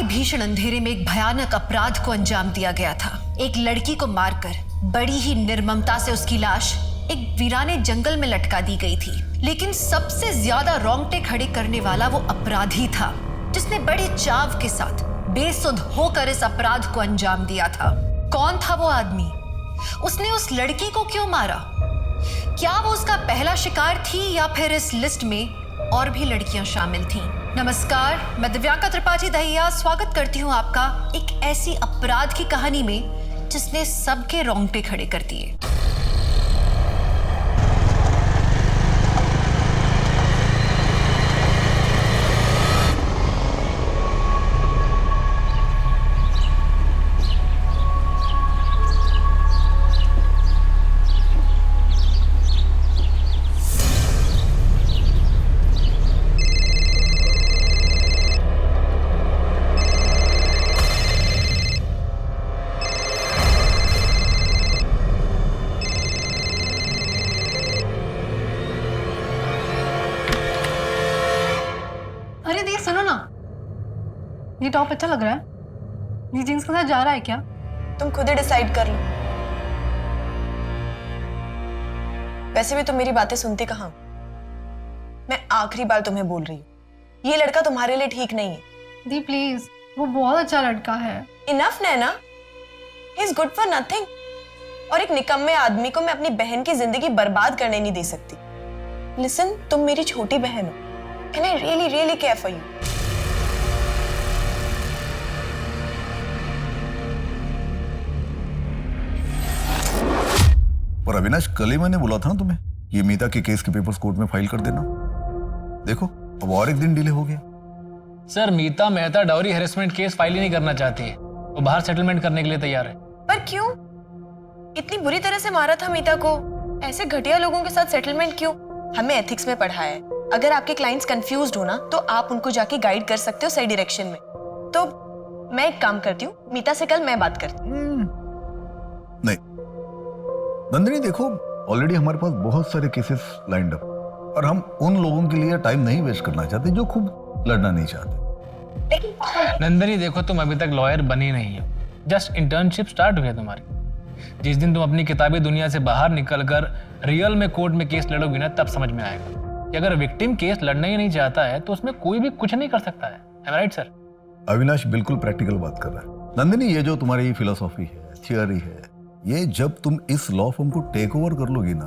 भीषण अंधेरे में एक भयानक अपराध को अंजाम दिया गया था। एक लड़की को मारकर बड़ी ही निर्ममता से उसकी लाश एक वीराने जंगल में लटका दी गई थी। लेकिन सबसे ज्यादा रोंगटे खड़े करने वाला वो अपराधी था जिसने बड़े चाव के साथ बेसुध होकर इस अपराध को अंजाम दिया था। कौन था वो आदमी? उसने उस लड़की को क्यों मारा? क्या वो उसका पहला शिकार थी या फिर इस लिस्ट में और भी लड़कियां शामिल थीं? नमस्कार, मैं दिव्यांका त्रिपाठी दहिया स्वागत करती हूँ आपका एक ऐसी अपराध की कहानी में जिसने सबके रोंगटे खड़े कर दिए। सुनो ना, ये टॉप अच्छा लग रहा है। ये जीन्स के साथ जा रहा है क्या? तुम खुद ही डिसाइड कर लो। वैसे भी तुम मेरी बातें सुनती कहाँ? मैं आखिरी बार तुम्हें बोल रही हूँ, ये लड़का तुम्हारे लिए ठीक नहीं है। दी प्लीज, वो बहुत अच्छा लड़का है। Enough Naina, he is good for nothing. और एक निकम्मे आदमी को मैं अपनी बहन की जिंदगी बर्बाद करने नहीं दे सकती। लिसन, तुम मेरी छोटी बहन हो and I really really care for you. और अविनाश, कल ही मैंने बोला था ना तुम्हें, ये मीता के केस के पेपर्स कोर्ट में फाइल कर देना। देखो, अब और एक दिन डिले हो गया। Sir, Meeta Mehta dowry harassment case file ही नहीं करना चाहती है। वो बाहर सेटलमेंट करने के लिए तैयार है। पर क्यों? इतनी बुरी तरह से मारा था मीता को, ऐसे घटिया लोगों के साथ सेटलमेंट क्यों? हमें एथिक्स में पढ़ा है, अगर आपके क्लाइंट्स कंफ्यूज्ड हो ना तो आप उनको जाके गाइड कर सकते हो सही डायरेक्शन में। तो मैं एक काम करती हूँ, मीता से कल मैं बात करती हूँ। नहीं नंदिनी, देखो ऑलरेडी हमारे पास बहुत सारे केसेस लाइंड अप और हम उन लोगों के लिए टाइम नहीं वेस्ट करना चाहते जो खूब लड़ना नहीं चाहते। नंदिनी देखो, तुम अभी तक लॉयर बनी नहीं हो, जस्ट इंटर्नशिप स्टार्ट हुई है तुम्हारी। जिस दिन तुम अपनी किताबी दुनिया से बाहर निकलकर रियल में कोर्ट में केस लड़ोगी ना, तब समझ में आएगा कि अगर विक्टिम केस लड़ना ही नहीं चाहता है तो उसमें कोई भी कुछ नहीं कर सकता है। Am I right, sir? Avinash बिल्कुल प्रैक्टिकल बात कर रहा है। नंदिनी, ये जो तुम्हारी फिलोसॉफी है, थियोरी है, ये जब तुम इस लॉ फॉर्म को टेक ओवर कर लोगी ना,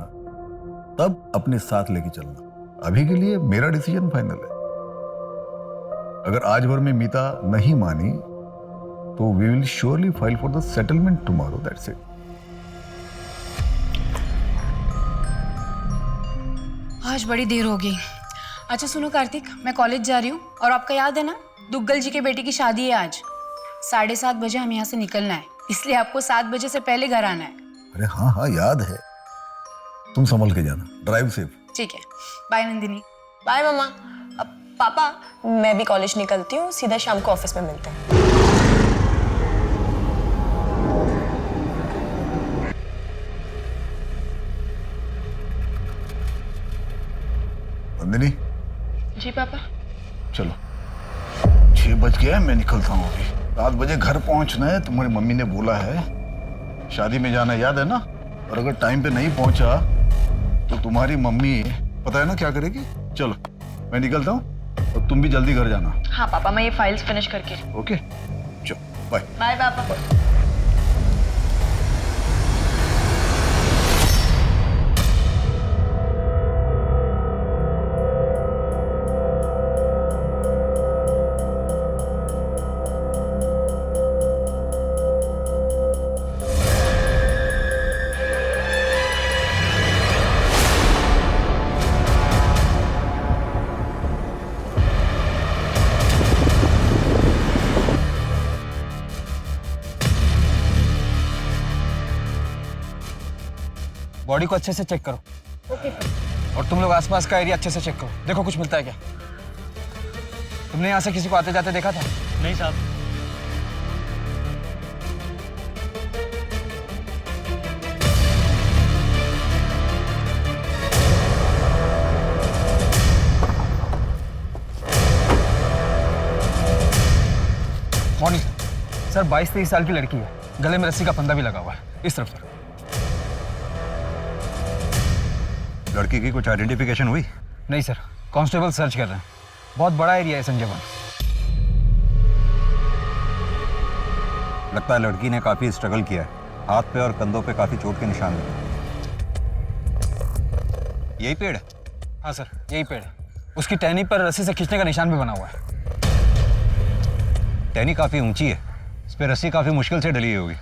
तब अपने साथ लेके चलना। अभी के लिए मेरा डिसीजन फाइनल है। अगर आज भर में मीता नहीं मानी तो we will surely file for the settlement tomorrow, that's it. आज बड़ी देर हो गई। अच्छा सुनो कार्तिक, मैं कॉलेज जा रही हूँ और आपका याद है ना, दुग्गल जी के बेटे की शादी है आज। 7:30 बजे हमें यहाँ से निकलना है, इसलिए आपको 7 बजे से पहले घर आना है। अरे हाँ हाँ याद है। तुम संभल के जाना, ड्राइव सेफ। ठीक है, बाय नंदिनी। बाय मामा। अब पापा, मैं भी कॉलेज निकलती हूँ, सीधा शाम को ऑफिस में मिलते हैं। नंदिनी। जी पापा। चलो, 6 बज गया, मैं निकलता हूँ अभी। 7 बजे घर पहुंचना है, तुम्हारी मम्मी ने बोला है। शादी में जाना याद है ना? और अगर टाइम पे नहीं पहुंचा तो तुम्हारी मम्मी पता है ना क्या करेगी। चलो मैं निकलता हूँ और तुम भी जल्दी घर जाना। हाँ पापा, मैं ये फाइल्स फिनिश करके। ओके, चलो बाय। बाय पापा। बॉडी को अच्छे से चेक करो। ओके। और तुम लोग आसपास का एरिया अच्छे से चेक करो, देखो कुछ मिलता है क्या। तुमने यहाँ से किसी को आते जाते देखा था? नहीं साहब। Morning sir. सर 22-23 साल की लड़की है, गले में रस्सी का फंदा भी लगा हुआ है। इस तरफ सर। लड़की की कुछ आइडेंटिफिकेशन हुई? नहीं सर, कांस्टेबल सर्च कर रहे हैं। बहुत बड़ा एरिया है संजय वन। लगता है लड़की ने काफी स्ट्रगल किया है। हाथ पे और कंधों पे काफी चोट के निशान हैं। यही पेड़ है? हाँ सर, यही पेड़ है। उसकी टहनी पर रस्सी से खींचने का निशान भी बना हुआ है। टहनी काफी ऊंची है, इस पे रस्सी काफी मुश्किल से डली होगी।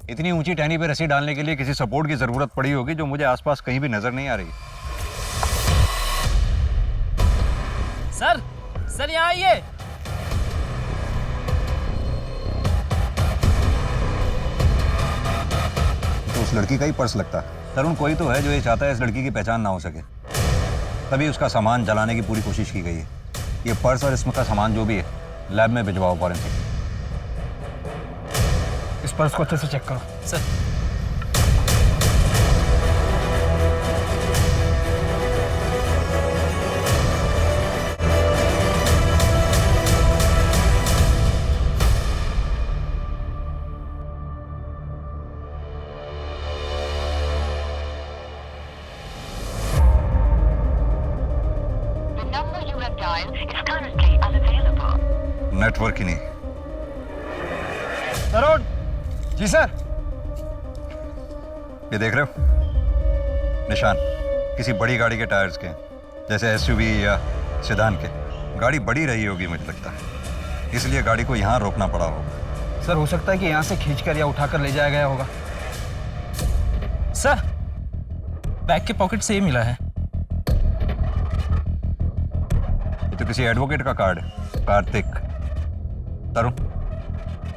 इतनी ऊंची टहनी पे रस्सी डालने के लिए किसी सपोर्ट की जरूरत पड़ी होगी, जो मुझे आसपास कहीं भी नजर नहीं आ रही। सर यहाँ आइए। तो उस लड़की का ही पर्स लगता है। तरुण कोई तो है जो ये चाहता है इस लड़की की पहचान ना हो सके, तभी उसका सामान जलाने की पूरी कोशिश की गई है। ये पर्स और इसमें का सामान जो भी है लैब में भिजवाओ फॉरेंसिक। इस पर्स को अच्छे से चेक करो सर। नेटवर्क ही नहीं। तरुण जी सर। ये देख रहे हो निशान? किसी बड़ी गाड़ी के टायर्स के हैं, जैसे एसयूवी या सेडान के। गाड़ी बड़ी रही होगी मुझे लगता है, इसलिए गाड़ी को यहाँ रोकना पड़ा होगा। सर हो सकता है कि यहाँ से खींचकर या उठाकर ले जाया गया होगा। सर बैग के पॉकेट से ये मिला है। ये तो किसी एडवोकेट का कार्ड है, कार्तिक। तरुण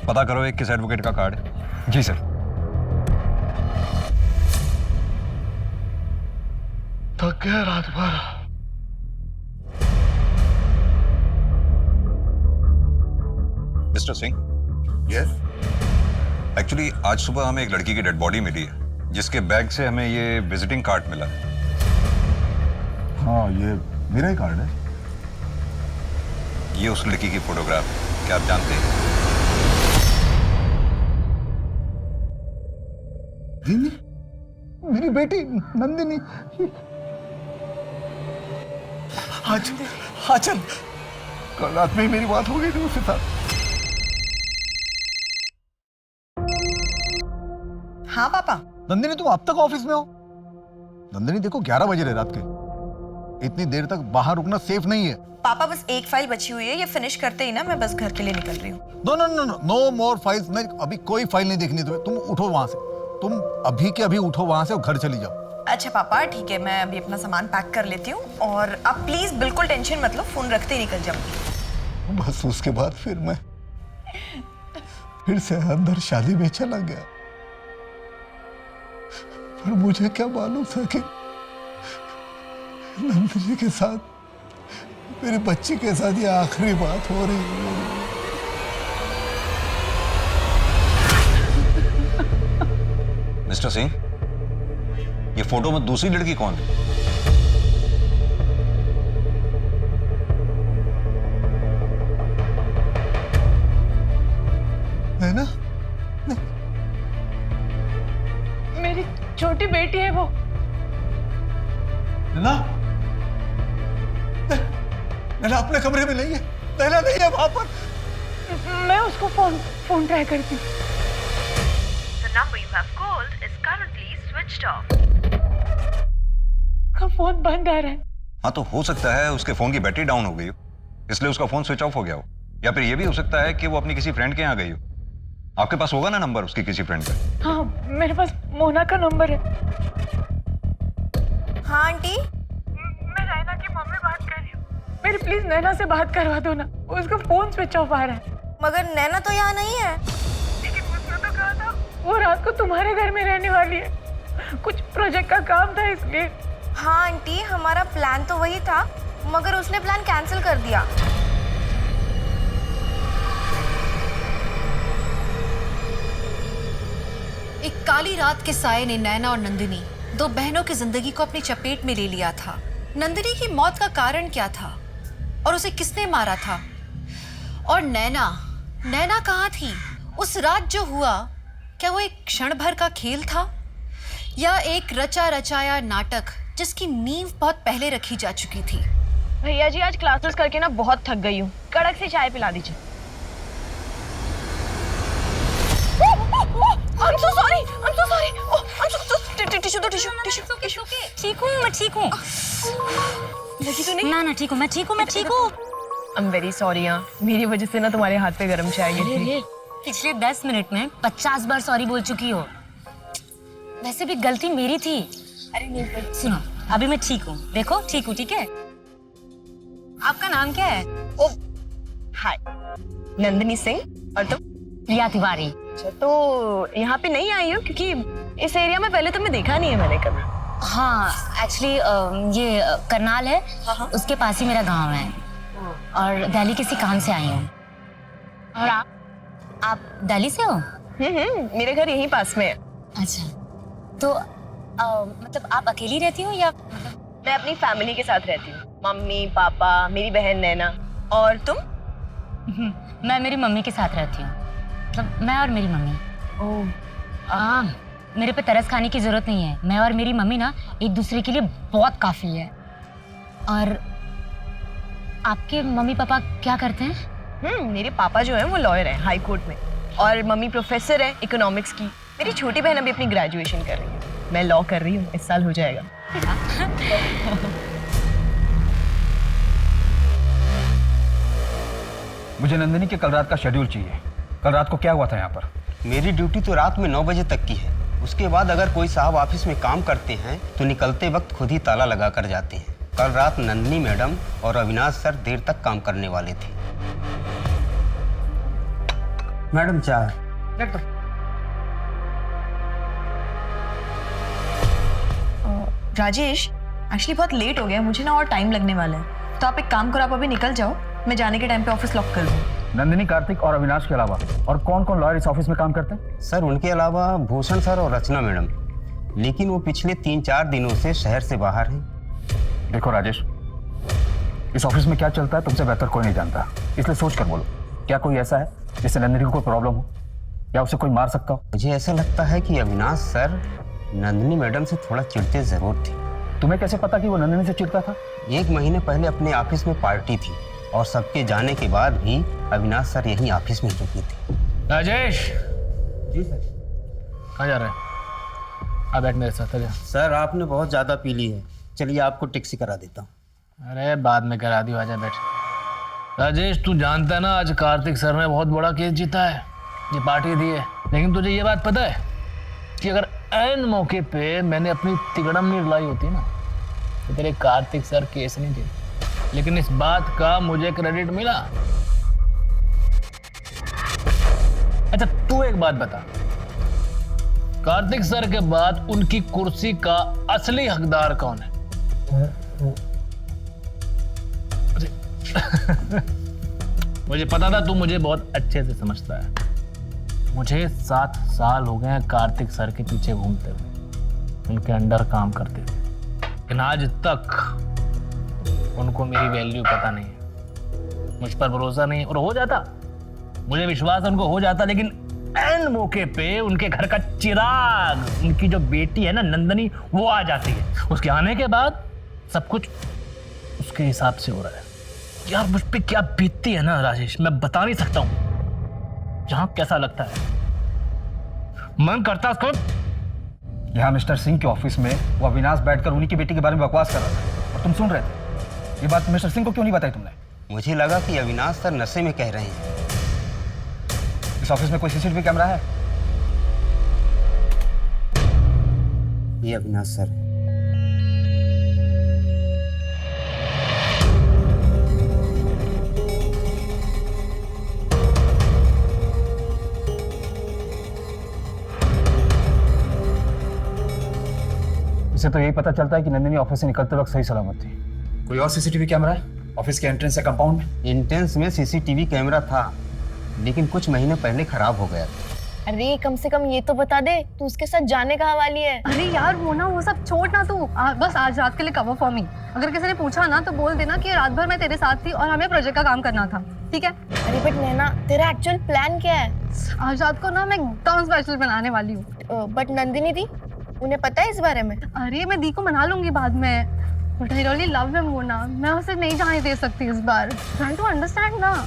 पता करो एक किस एडवोकेट का कार्ड है। जी सर। थक गया रात भर। मिस्टर सिंह। यस। एक्चुअली आज सुबह हमें एक लड़की की डेड बॉडी मिली है, जिसके बैग से हमें ये विजिटिंग कार्ड मिला है। हाँ, ये मेरा ही कार्ड है। ये उस लड़की की फोटोग्राफ है, क्या आप जानते हैं? नंदिनी, मेरी बेटी नंदिनी। आज चल, कल रात में ही मेरी बात हो गई थी उसके साथ। हाँ पापा। नंदिनी तुम अब तक ऑफिस में हो? नंदिनी देखो 11 बजे रहे रात के, इतनी देर तक बाहर रुकना सेफ नहीं है। पापा बस एक फाइल बची हुई है, ये फिनिश करते ही ना मैं बस घर के लिए निकल रही हूँ। No no no no no more files. नहीं, अभी कोई फाइल नहीं देखनी तुम्हें। तुम उठो वहां से, तुम अभी के अभी उठो वहां से और घर चली जाओ। अच्छा पापा ठीक है, मैं अभी अपना सामान पैक कर लेती हूँ और आप प्लीज बिल्कुल टेंशन मत लो, फोन रखते ही निकल जाऊंगी। बस उसके बाद फिर मैं फिर से अंदर शादी में चला गया, पर मुझे क्या मालूम था कि नंदिनी के साथ, मेरी बच्ची के साथ ये आखिरी बात हो रही है। मिस्टर सिंह, ये फोटो में दूसरी लड़की कौन है? नैना? मेरी छोटी बेटी है वो। नैना? नैना अपने कमरे में नहीं है। नैना नहीं है वहां पर। मैं उसको फोन ट्राई करती हूँ। The number you have called is currently switched off. का फोन बंद आ रहा है। हाँ तो हो सकता है उसके फोन की बैटरी डाउन हो गई हो, इसलिए उसका फोन स्विच ऑफ हो गया हो। या फिर ये भी हो सकता है कि वो अपनी किसी फ्रेंड के यहाँ गई हो। आपके पास होगा ना नंबर उसकी किसी फ्रेंड का? हाँ मेरे पास मोना का नंबर है। हाँ आंटी। मैं नैना की मम्मी बात कर रही हूँ। मेरी प्लीज नैना से बात करवा दो ना, उसका फोन स्विच ऑफ आ रहा है। मगर नैना तो यहाँ नहीं है। लेकिन उसने तो कहा था वो रात को तुम्हारे घर में रहने वाली है, कुछ प्रोजेक्ट का काम था इसलिए। हाँ आंटी, हमारा प्लान तो वही था, मगर उसने प्लान कैंसिल कर दिया। एक काली रात के साये ने नैना और नंदिनी, दो बहनों की जिंदगी को अपनी चपेट में ले लिया था। नंदिनी की मौत का कारण क्या था और उसे किसने मारा था? और नैना नैना कहाँ थी? उस रात जो हुआ, क्या वो एक क्षण भर का खेल था या एक रचा रचाया नाटक जिसकी नींव बहुत पहले रखी जा चुकी थी? भैया जी आज क्लासेस करके ना बहुत थक गई हूँ, कड़क से चाय पिला दीजिए। I'm so sorry. Oh, I'm so tissue. ठीक हूँ, मैं ठीक हूँ। लगी तो नहीं? ना ठीक हूँ, मैं ठीक हूँ। I'm very sorry यार, मेरी वजह से ना तुम्हारे हाथ पे गरम चाय गिर गई। पिछले 10 मिनट में 50 बार सॉरी बोल चुकी हो। वैसे भी गलती मेरी थी। अरे नहीं, सुनो, अभी मैं ठीक हूँ। देखो, ठीक हूँ, ठीक है? आपका नाम क्या है? ओ, हाय, नंदिनी सिंह। और तुम? प्रिया तिवारी। अच्छा, तो यहाँ पे नहीं आई हो क्योंकि इस एरिया में पहले तुम्हें देखा नहीं है मैंने कभी। हाँ, एक्चुअली ये करनाल है, उसके पास ही मेरा गांव है और दिल्ली किसी काम से आई हूँ। और आप दिल्ली से हो? मेरे घर यहीं पास में है। अच्छा, तो मतलब आप अकेली रहती हो या? मैं अपनी फैमिली के साथ रहती हूँ, मम्मी पापा मेरी बहन नैना। और तुम? मैं मेरी मम्मी के साथ रहती हूँ, मतलब मैं और मेरी मम्मी। ओह, मेरे पे तरस खाने की जरूरत नहीं है। मैं और मेरी मम्मी ना एक दूसरे के लिए बहुत काफी है। और आपके मम्मी पापा क्या करते हैं? मेरे पापा जो है वो लॉयर है हाई कोर्ट में, और मम्मी प्रोफेसर है इकोनॉमिक्स की। मेरी छोटी बहन अभी अपनी ग्रेजुएशन कर रही है, मैं लॉ कर रही हूँ, इस साल हो जाएगा। मुझे नंदिनी के कल रात का शेड्यूल चाहिए। कल रात को क्या हुआ था यहाँ पर? मेरी ड्यूटी तो रात में 9 बजे तक की है। उसके बाद अगर कोई साहब ऑफिस में काम करते हैं तो निकलते वक्त खुद ही ताला लगा कर जाते हैं। कल रात नंदिनी मैडम और अविनाश सर देर तक काम करने वाले थे। मैडम चाय। राजेश, एक्चुअली बहुत लेट हो गया, मुझे ना और टाइम लगने वाला है, तो आप एक काम करो, आप अभी निकल जाओ, मैं जाने के टाइम पे ऑफिस लॉक कर दूँ। नंदिनी, कार्तिक और अविनाश के अलावा और कौन कौन लॉयर इस ऑफिस में काम करते हैं? सर उनके अलावा भूषण सर और रचना मैडम, लेकिन वो पिछले 3-4 दिनों से शहर से बाहर हैं। देखो राजेश, इस ऑफिस में क्या चलता है तुमसे बेहतर कोई नहीं जानता, इसलिए सोच कर बोलो, क्या कोई ऐसा है जिससे नंदिनी को कोई प्रॉब्लम हो या उसे कोई मार सकता हो? मुझे ऐसा लगता है कि अविनाश सर नंदिनी मैडम से थोड़ा चिढ़ते जरूर थे। तुम्हें कैसे पता कि वो नंदिनी से चिढ़ता था? 1 महीने पहले अपने ऑफिस में पार्टी थी और सबके जाने के बाद भी अविनाश सर यहीं ऑफिस में रुकी थी। राजेश। जी सर। कहाँ जा रहा है? आ बैठ मेरे साथ। आजा। सर आपने बहुत ज़्यादा पी ली है, चलिए आपको टैक्सी करा देता हूँ। अरे बाद में करा दियो, आजा बैठ। राजेश, तू जानता है ना आज कार्तिक सर ने बहुत बड़ा केस जीता है, ये पार्टी दी है, लेकिन तुझे ये बात पता है कि अगर ऐन मौके पे मैंने अपनी तिगड़म नहीं लाई होती ना तो तेरे कार्तिक सर केस नहीं जीते। लेकिन इस बात का मुझे क्रेडिट मिला। अच्छा तू एक बात बता, कार्तिक सर के बाद उनकी कुर्सी का असली हकदार कौन है? मुझे पता था तू मुझे बहुत अच्छे से समझता है। मुझे 7 साल हो गए हैं कार्तिक सर के पीछे घूमते हुए, उनके अंडर काम करते हुए, लेकिन आज तक उनको मेरी वैल्यू पता नहीं है, मुझ पर भरोसा नहीं है। और हो जाता, मुझे विश्वास है उनको हो जाता, लेकिन ऐन मौके पे उनके घर का चिराग, उनकी जो बेटी है ना नंदनी, वो आ जाती है। उसके आने के बाद सब कुछ उसके हिसाब से हो रहा है। यार मुझ पे क्या बीतती है ना राजेश, मैं बता नहीं सकता हूँ। जहां कैसा लगता है, मन करता उसको। यहाँ मिस्टर सिंह के ऑफिस में वो अविनाश बैठकर उन्हीं की बेटी के बारे में बकवास कर रहा था और तुम सुन रहे थे। ये बात मिस्टर सिंह को क्यों नहीं बताई तुमने? मुझे लगा कि अविनाश सर नशे में कह रहे हैं। इस ऑफिस में कोई सीसीटीवी कैमरा है? ये अविनाश सर है। इससे तो यही पता चलता है कि नंदिनी ऑफिस से निकलते वक्त सही सलामत थी। कोई और सीसीटीवी कैमरा है ऑफिस के एंट्रेंस या कंपाउंड में? एंट्रेंस में सीसीटीवी कैमरा था, लेकिन कुछ महीने पहले खराब हो गया था। अरे कम से कम ये तो बता दे, तू उसके साथ जाने का हवाली है। अरे यार वो सब छोड़ ना तू, बस आज रात के लिए कवर फॉर मी। अगर किसी ने पूछा ना तो बोल देना कि रात भर मैं तेरे साथ थी और हमें प्रोजेक्ट का काम करना था। ठीक है? अरे बट नैना, तेरा एक्चुअल प्लान क्या है? आज रात को ना मैं एकदम स्पेशल बनाने वाली हूँ। बट नंदिनी दी, उन्हें पता है इस बारे में? अरे मैं दी को मना लूंगी बाद में। But I really love him Mona, मैं उसे नहीं जाने दे सकती इस बार। ट्राई टू अंडरस्टैंड ना।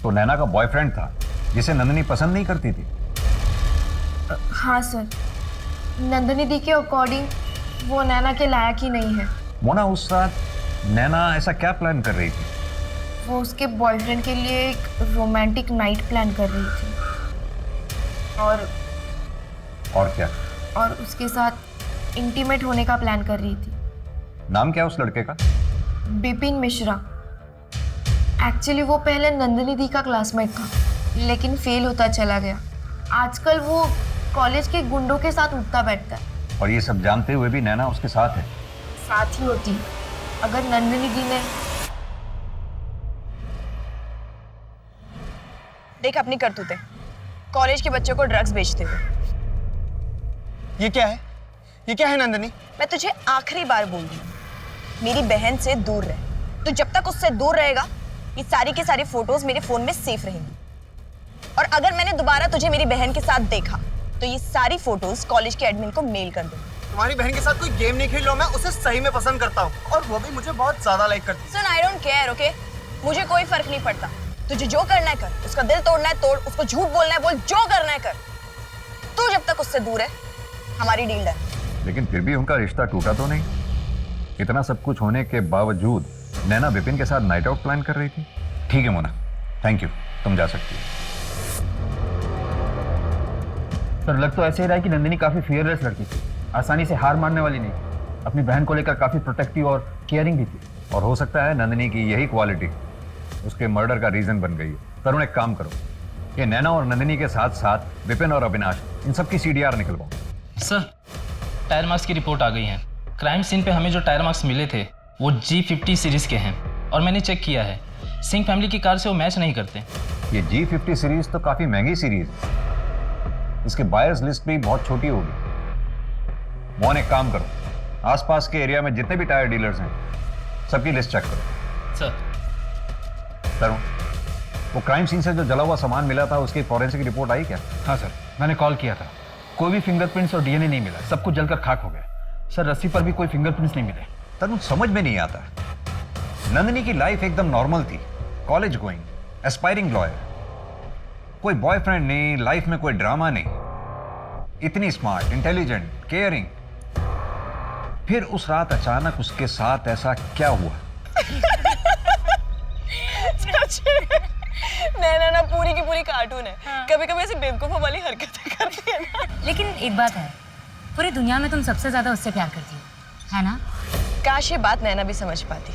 तो नैना का बॉयफ्रेंड था जिसे नंदिनी पसंद नहीं करती थी? हाँ सर, नंदिनी दी के अकॉर्डिंग वो नैना के लायक ही नहीं है। मोना, उस रात नैना ऐसा क्या प्लान कर रही थी? वो उसके बॉयफ्रेंड के लिए एक रोमांटिक नाइट प्लान कर रही थी और क्या? और उसके साथ इंटीमेट होने का प्लान कर रही थी। नाम क्या है उस लड़के का? बिपिन मिश्रा। एक्चुअली वो पहले नंदिनी दी का क्लासमेट था, लेकिन फेल होता चला गया। आजकल वो कॉलेज के गुंडों के साथ उठता बैठता है। और ये सब जानते हुए भी नैना उसके साथ है? साथ ही होती अगर नंदिनी दी ने देख अपनी करतूतें, कॉलेज के बच्चों को ड्रग्स बेचते हुए। ये क्या है? ये क्या है नंदिनी? मैं तुझे आखिरी बार बोल रही हूँ, मेरी बहन से दूर रह। तो जब तक उससे दूर रहेगा, ये सारी की सारी फोटोज मेरे फोन में सेफ रहेंगी। और अगर मैंने दोबारा तुझे मेरी बहन के साथ देखा, तो ये सारी फोटोज कॉलेज के एडमिन को मेल कर दो। तुम्हारी बहन के साथ कोई गेम नहीं खेल रहा हूं, मैं उसे सही में पसंद करता हूँ और वो भी मुझे बहुत ज्यादा लाइक करती है। सुन, आई डोंट केयर, ओके? मुझे कोई फर्क नहीं पड़ता। तुझे जो करना है कर, उसका दिल तोड़ना है तोड़, उसको झूठ बोलना है बोल, जो करना है कर। तू जब तक उससे दूर है, हमारी डील डन। लेकिन फिर भी उनका रिश्ता टूटा तो नहीं? इतना सब कुछ होने के बावजूद नैना विपिन के साथ नाइट आउट प्लान कर रही थी। ठीक है मोना, थैंक यू, तुम जा सकती हो। सर लग तो ऐसे ही रहा है कि नंदिनी काफी फियरलेस लड़की थी, आसानी से हार मानने वाली नहीं। अपनी बहन को लेकर काफी प्रोटेक्टिव और केयरिंग भी थी। और हो सकता है नंदिनी की यही क्वालिटी उसके मर्डर का रीजन बन गई है। तरुण, एक काम करो, ये नैना और नंदिनी के साथ साथ विपिन और अविनाश, इन सब की CDR निकलवाओ। सर, टायर मार्क्स की रिपोर्ट आ गई है। क्राइम सीन पे हमें जो टायर मार्क्स मिले थे वो G50 सीरीज के हैं और मैंने चेक किया है, सिंह फैमिली की कार से वो मैच नहीं करते। ये G50 सीरीज तो काफी महंगी सीरीज है, इसके बायर्स लिस्ट भी बहुत छोटी होगी। मोहन, एक काम करो, आसपास के एरिया में जितने भी टायर डीलर्स हैं सबकी लिस्ट चेक करो। सर। तरुण, वो क्राइम सीन से जो जला हुआ सामान मिला था उसकी फॉरेंसिक रिपोर्ट आई क्या? हाँ सर, मैंने कॉल किया था। कोई भी फिंगरप्रिंट्स और DNA नहीं मिला, सब कुछ जलकर खाक हो गया। सर रस्सी पर भी कोई फिंगरप्रिंट्स नहीं मिले। तरुण, समझ में नहीं आता, नंदिनी की लाइफ एकदम नॉर्मल थी, कॉलेज गोइंग, एस्पायरिंग लॉयर, कोई बॉयफ्रेंड नहीं, लाइफ में कोई ड्रामा नहीं, इतनी स्मार्ट, इंटेलिजेंट, केयरिंग। फिर उस रात अचानक उसके साथ ऐसा क्या हुआ? नैना ना पूरी की पूरी कार्टून है। हाँ। कभी कभी ऐसी बेवकूफों वाली हरकतें करती है ना। लेकिन एक बात है, पूरी दुनिया में तुम सबसे ज्यादा उससे प्यार करती हो, है ना? काश ये बात नैना भी समझ पाती।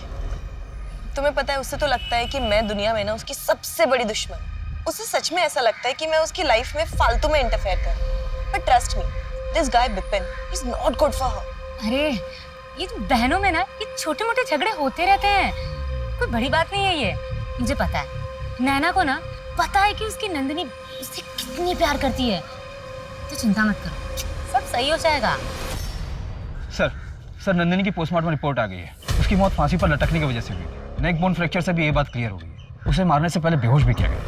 तुम्हें पता है, उससे तो लगता है कि मैं दुनिया में ना उसकी सबसे बड़ी दुश्मन। उसे सच में ऐसा लगता है कि मैं उसकी लाइफ में फालतू में इंटरफेयर कर रही हूं। But trust me, this guy Bipin is not good for her. अरे ये तो बहनों में ना ये छोटे मोटे झगड़े होते रहते हैं, कोई बड़ी बात नहीं है ये। मुझे पता है, नैना को ना पता है कि उसकी नंदिनी उससे कितनी प्यार करती है, तो चिंता मत करो, सब सही हो जाएगा। सर नंदिनी की पोस्टमार्टम रिपोर्ट आ गई है। उसकी मौत फांसी पर लटकने की वजह से हुई थी। नेक बोन फ्रैक्चर से भी ये बात क्लियर हो गई है। उसे मारने से पहले बेहोश भी किया गया।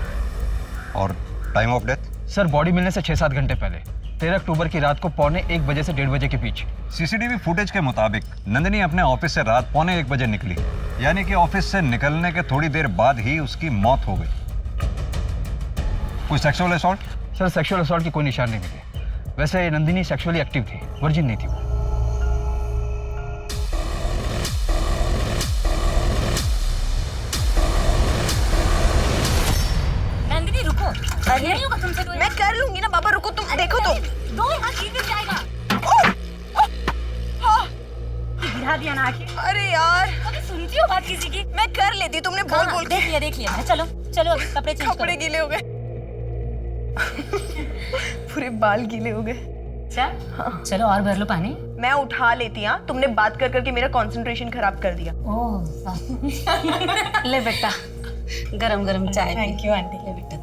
और time of death? Sir body मिलने से 6-7 घंटे पहले, 13 अक्टूबर की रात को 1:45 बजे से 1:30 बजे के बीच। CCTV फुटेज के मुताबिक नंदिनी अपने ऑफिस से रात 1:45 बजे निकली, यानी कि ऑफिस से निकलने के थोड़ी देर बाद ही उसकी मौत हो गई। कोई sexual assault? Sir sexual assault की कोई निशान नहीं मिले। वैसे नंदिनी सेक्सुअली एक्टिव थी, वर्जिन नहीं थी वो। नंदिनी रुको, अरे नहीं होगा तुमसे। मैं कर लूंगी ना बाबा, रुको तुम, देखो तुम। दो हाथ गिर जाएगा। गिरा दिया ना आखिर। अरे यार, कभी सुनती हो बात किसी की? मैं कर लेती, तुमने बोल बोल के। देख लिया। चलो अभी कपड़े चेंज करो। कपड़े गीले हो गए। पूरे बाल गीले हो गए। हाँ। चलो और भर लो पानी। मैं उठा लेती। हाँ, तुमने बात कर करके मेरा कंसंट्रेशन खराब कर दिया। ले बेटा, गरम गरम चाय। Thank you aunty. ले बेटा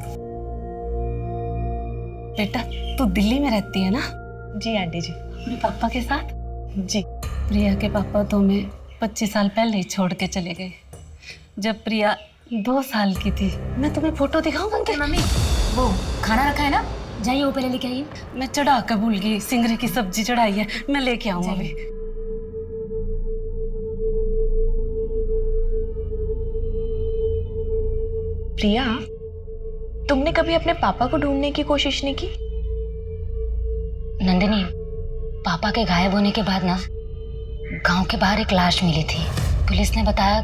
तू दिल्ली में रहती है ना? जी आंटी जी। अपने पापा के साथ? जी। प्रिया के पापा तो हमें 25 साल पहले ही छोड़ के चले गए। जब प्रिया 2 साल की थी। मैं तुम्हें फोटो दिखाऊं उनके? मम्मी वो खाना रखा है ना, जाइए वो पहले लेके आइए। मैं चढ़ा कर भूल गई, सिंगरे की सब्जी चढ़ाई है, मैं लेके आऊँ अभी। प्रिया, तुमने कभी अपने पापा को ढूंढने की कोशिश नहीं की? नंदिनी, पापा के गायब होने के बाद ना गांव के बाहर एक लाश मिली थी। पुलिस ने बताया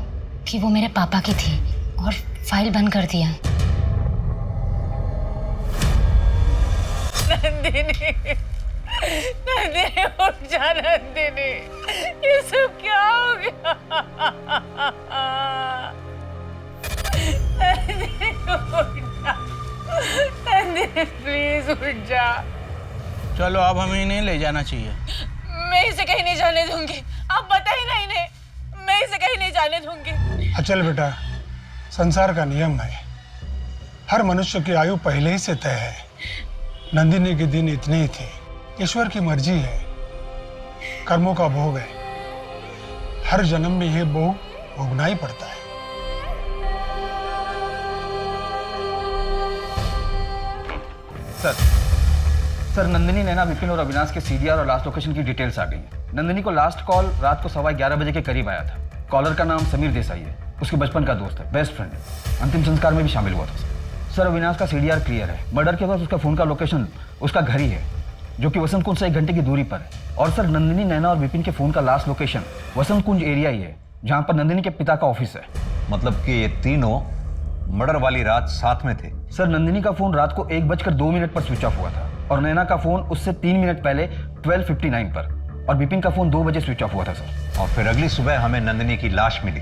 कि वो मेरे पापा की थी और फाइल बंद कर दिया। नंदिनी, नंदिनी उठ जा नंदिनी, ये सब क्या हो गया? नंदिनी उठ जा, नंदिनी प्लीज उठ जा। चलो अब हमें इन्हें ले जाना चाहिए। मैं इसे कहीं नहीं जाने दूंगी, आप बताइए ना इन्हें, मैं इसे कहीं नहीं जाने दूंगी। अचल बेटा, संसार का नियम है, हर मनुष्य की आयु पहले ही से तय है। नंदिनी के दिन इतने ही थे, ईश्वर की मर्जी है, कर्मों का भोग है, हर जन्म में यह भोग भोगना ही पड़ता है। सर नंदिनी, नैना, विपिन और अविनाश के सीडीआर और लास्ट लोकेशन की डिटेल्स आ गई हैं। नंदिनी को लास्ट कॉल रात को 11:15 बजे के करीब आया था। कॉलर का नाम समीर देसाई है, उसके बचपन का दोस्त है, बेस्ट फ्रेंड है, अंतिम संस्कार में भी शामिल हुआ था। सर अविनाश का सीडीआर क्लियर है। मर्डर के बाद उसका फोन का लोकेशन उसका घर ही है, जो कि वसंत कुंज से 1 घंटे की दूरी पर है। और सर नंदिनी, नैना और विपिन के फोन का लास्ट लोकेशन वसंत कुंज एरिया ही है, जहाँ पर नंदिनी के पिता का ऑफिस है। मतलब कि ये तीनों मर्डर वाली रात साथ में थे? सर नंदिनी का फोन रात को 1:02 पर स्विच ऑफ हुआ था और नैना का फोन उससे 3 मिनट पहले 12:59 पर, और विपिन का फोन 2 बजे स्विच ऑफ हुआ था सर। और फिर अगली सुबह हमें नंदिनी की लाश मिली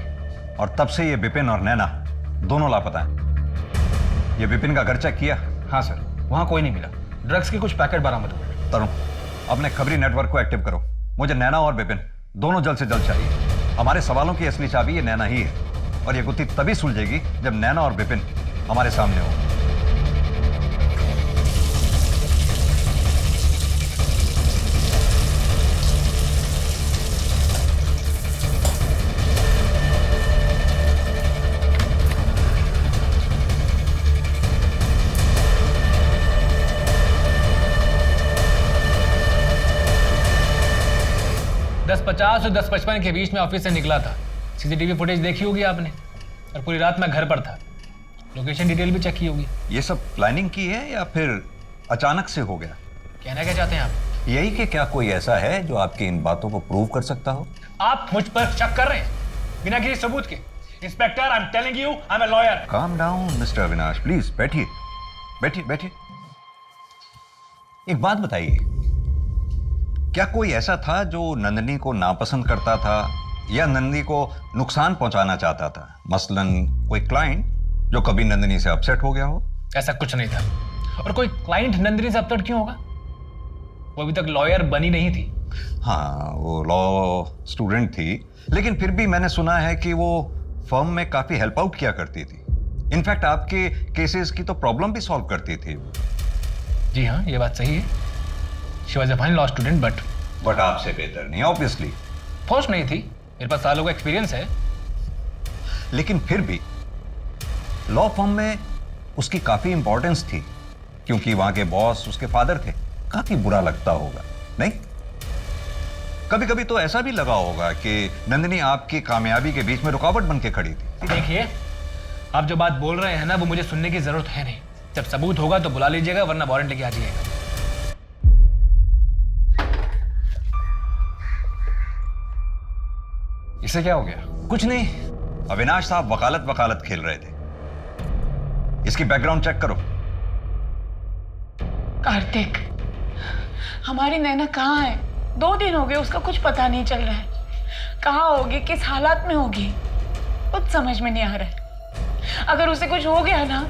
और तब से ये विपिन और नैना दोनों लापता हैं। ये विपिन का घर चेक किया? हाँ सर, वहाँ कोई नहीं मिला। ड्रग्स के कुछ पैकेट बरामद हुए। तरुण, अपने खबरी नेटवर्क को एक्टिव करो। मुझे नैना और विपिन दोनों जल्द से जल्द चाहिए। हमारे सवालों की असली चाबी ये नैना ही है, और ये गुत्थी तभी सुलझेगी जब नैना और विपिन हमारे सामने हो। दस 50 और 10:55 के बीच में ऑफिस से निकला था। सीसीटीवी फुटेज देखी होगी आपने, और पूरी रात मैं घर पर था। लोकेशन डिटेल भी चेक की होगी। ये सब प्लानिंग की है या फिर अचानक से हो गया? कहना क्या चाहते हैं आप? यही कि क्या कोई ऐसा है जो आपकी इन बातों को प्रूव कर सकता हो? आप मुझ पर शक कर रहे हैं बिना किसी सबूत के। Inspector, I am telling you, I am a lawyer. Calm down mister Avinash, please बैठिए बैठिए बैठिए। एक बात बताइए, क्या कोई ऐसा था जो नंदिनी को नापसंद करता था या नंदिनी को नुकसान पहुंचाना चाहता था? मसलन कोई क्लाइंट जो कभी नंदिनी से अपसेट हो गया हो? ऐसा कुछ नहीं था। और कोई क्लाइंट नंदिनी से अपसेट क्यों होगा? वो अभी तक लॉयर बनी नहीं थी। हाँ, वो लॉ स्टूडेंट थी, लेकिन फिर भी मैंने सुना है कि वो फर्म में काफी हेल्प आउट किया करती थी। इनफैक्ट आपके केसेस की तो प्रॉब्लम भी सॉल्व करती थी। जी हाँ, ये बात सही है। She was a fine law student, but आपसे बेहतर नहीं ऑब्वियसली। पोस्ट नहीं थी, मेरे पास सालों का एक्सपीरियंस है। लेकिन फिर भी लॉ फर्म में उसकी काफी इंपॉर्टेंस थी, क्योंकि वहां के बॉस उसके फादर थे। काफी बुरा लगता होगा, नहीं? कभी कभी तो ऐसा भी लगा होगा कि नंदिनी आपकी कामयाबी के बीच में रुकावट बन के खड़ी थी। देखिए, आप जो बात बोल रहे हैं ना, वो मुझे सुनने की जरूरत है नहीं। जब सबूत होगा तो बुला लीजिएगा, वरना वारंट लेके आ जाइएगा। इसे क्या हो गया? कुछ नहीं, अविनाश साहब वकालत खेल रहे थे। इसकी बैकग्राउंड चेक करो। कार्तिक, हमारी नैना कहाँ है? 2 दिन हो गए, उसका कुछ पता नहीं चल रहा है। कहाँ होगी, किस हालात में होगी, कुछ समझ में नहीं आ रहा है। अगर उसे कुछ हो गया ना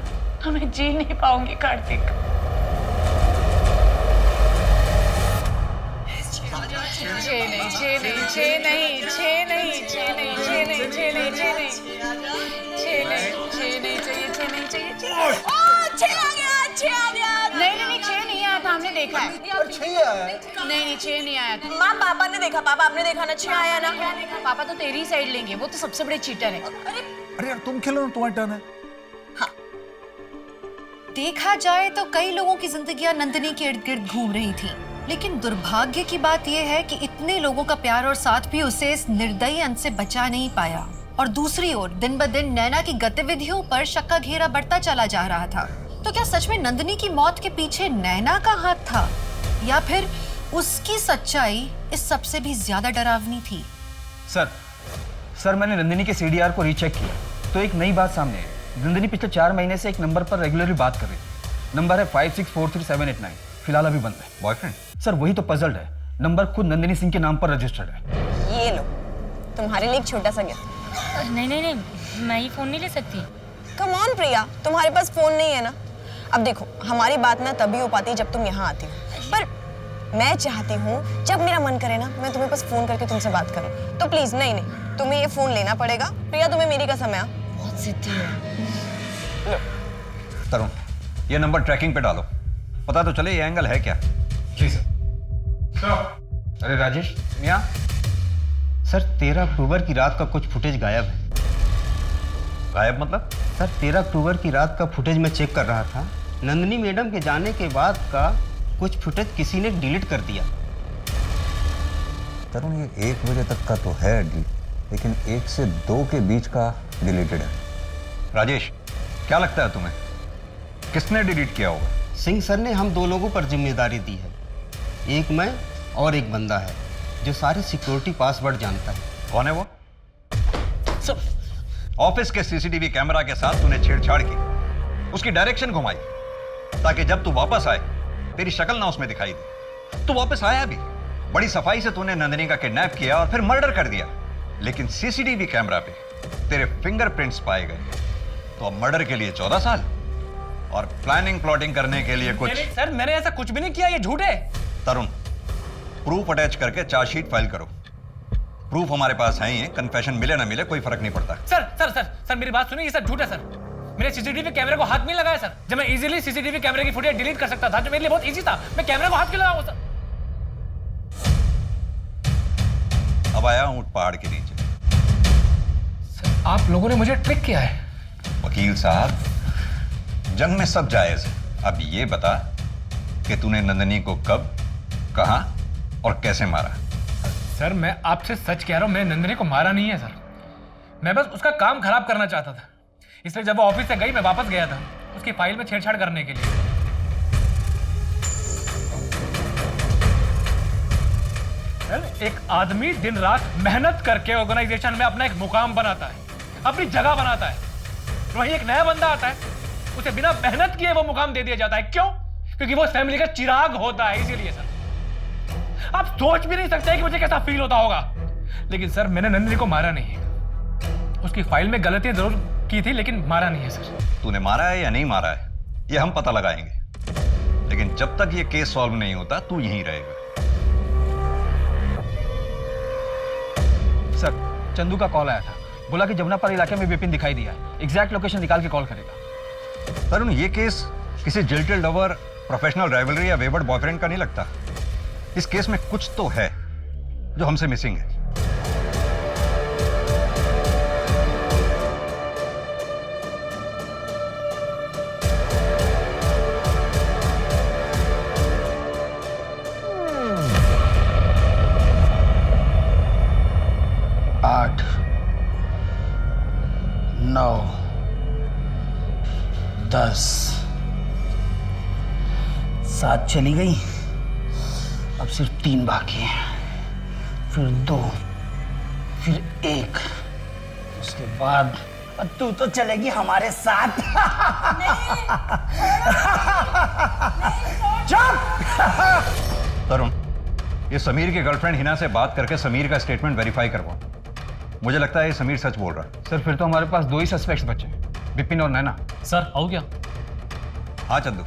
तो मैं जी नहीं पाऊंगी कार्तिक। नहीं, 6 नहीं आया था, हमने देखा है। नहीं, 6 नहीं आया था। माँ, पापा ने देखा। पापा, आपने देखा ना? 6 आया ना? पापा तो तेरी ही साइड लेंगे, वो तो सबसे बड़े चीटर है। अरे अरे यार तुम खेलो ना, तुम्हारी टर्न है। देखा जाए तो कई लोगों की जिंदगियां नंदिनी के इर्द गिर्द घूम रही थी, लेकिन दुर्भाग्य की बात यह है कि इतने लोगों का प्यार और साथ भी उसे इस निर्दयी अंत से बचा नहीं पाया। और दूसरी ओर दिन ब दिन नैना की गतिविधियों पर शक का घेरा बढ़ता चला जा रहा था। तो क्या सच में नंदिनी की मौत के पीछे नैना का हाथ था, या फिर उसकी सच्चाई इस सबसे भी ज्यादा डरावनी थी? सर मैंने नंदिनी के सीडीआर को रीचेक किया तो एक नई बात सामने आई। नंदिनी पिछले 4 महीने से एक नंबर पर रेगुलरली बात कर रही थी। नंबर है 5643-789। फिलहाल अभी बंद है। बॉयफ्रेंड? सर वही तो पजल्ड है। नंबर खुद नंदिनी सिंह के नाम पर रजिस्टर्ड है। ये लो, तुम्हारे लिए एक छोटा सा गिफ्ट। नहीं, मैं ये फ़ोन नहीं ले सकती। कम ऑन प्रिया, तुम्हारे पास फोन नहीं है ना? अब देखो, हमारी बात ना तभी हो पाती है जब तुम यहाँ आती हो, पर मैं चाहती हूँ जब मेरा मन करे ना मैं तुम्हें बस फोन करके तुमसे बात करूँ। तो प्लीज नहीं, तुम्हें ये फोन लेना पड़ेगा। प्रिया तुम्हें मेरी कसम है। बहुत जिद्दी है। तरुण, ये नंबर ट्रैकिंग पे डालो, पता तो चले ये एंगल है क्या। जी सर। अरे राजेश, मियाँ। सर 13 अक्टूबर की रात का कुछ फुटेज गायब है। गायब मतलब? सर 13 अक्टूबर की रात का फुटेज मैं चेक कर रहा था। नंदिनी मैडम के जाने के बाद का कुछ फुटेज किसी ने डिलीट कर दिया। तरुण, ये 1 बजे तक का तो है डिलीट, लेकिन 1 से 2 के बीच का डिलीटेड है। राजेश, क्या लगता है तुम्हें किसने डिलीट किया होगा? सिंह सर ने हम 2 लोगों पर जिम्मेदारी दी है। एक मैं और एक बंदा है जो सारे सिक्योरिटी पासवर्ड जानता है। कौन है वो? ऑफिस के सीसीटीवी कैमरा के साथ तूने छेड़छाड़ की, उसकी डायरेक्शन घुमाई ताकि जब तू वापस आए तेरी शक्ल ना उसमें दिखाई दे। तू वापस आया भी, बड़ी सफाई से तूने नंदिनी का किडनैप किया और फिर मर्डर कर दिया, लेकिन सीसीटीवी कैमरा पे तेरे फिंगरप्रिंट्स पाए गए। तो अब मर्डर के लिए 14 साल और प्लानिंग प्लॉटिंग करने के लिए कुछ। सर मैंने ऐसा कुछ भी नहीं किया, ये झूठ है। तरुण, प्रूफ अटैच करके चार्जशीट फाइल करो। प्रूफ हमारे पास है ही है, कन्फेशन मिले ना मिले कोई फर्क नहीं पड़ता। सर मेरी बात सुनिए, ये सब झूठ है सर। मैंने सीसीटीवी कैमरे को हाथ नहीं लगाया सर। जब मैं इजीली सीसीटीवी कैमरे की फुटेज डिलीट कर सकता था, जो मेरे लिए बहुत इजी था, मैं कैमरे को हाथ क्यों लगाऊं सर? अब आया ऊंट पहाड़ के नीचे। सर आप लोगों ने मुझे ट्रिक किया है। वकील साहब, जंग में सब जायज है। अब ये बता कि तूने नंदिनी को कब, कहां और कैसे मारा? सर मैं आपसे सच कह रहा हूं, मैंने नंदिनी को मारा नहीं है सर। मैं बस उसका काम खराब करना चाहता था, इसलिए जब वो ऑफिस से गई मैं वापस गया था उसकी फाइल में छेड़छाड़ करने के लिए। सर एक आदमी दिन रात मेहनत करके ऑर्गेनाइजेशन में अपना एक मुकाम बनाता है, अपनी जगह बनाता है, वहीं एक नया बंदा आता है, उसे बिना मेहनत किए वो मुकाम दे दिया जाता है। क्यों? क्योंकि वो फैमिली का चिराग होता है, इसीलिए सर। आप सोच भी नहीं सकते कि मुझे कैसा फील होता होगा। लेकिन सर मैंने नंदिनी को मारा नहीं है, उसकी फाइल में गलतियां जरूर की थी, लेकिन मारा नहीं है सर। तूने मारा है या नहीं मारा है ये हम पता लगाएंगे, लेकिन जब तक ये केस सॉल्व नहीं होता तू यहीं रहेगा। सर चंदू का कॉल आया था, बोला कि जमुनापार इलाके में विपिन दिखाई दिया है, एग्जैक्ट लोकेशन निकाल के कॉल करेगा। तरुण, ये केस किसी जिल्टेड लवर, प्रोफेशनल राइवलरी या वेवर्ड बॉयफ्रेंड का नहीं लगता। इस केस में कुछ तो है जो हमसे मिसिंग है। आठ, 9, 10, 7 चली गई। अब सिर्फ 3 बाकी हैं, फिर 2, फिर 1, उसके बाद तू तो चलेगी हमारे साथ। तरुण, ये समीर की गर्लफ्रेंड हिना से बात करके समीर का स्टेटमेंट वेरीफाई करवाओ। मुझे लगता है ये समीर सच बोल रहा है। सर फिर तो हमारे पास 2 ही सस्पेक्ट्स बचे हैं, विपिन और नैना। सर आओ क्या? हाँ चंदू।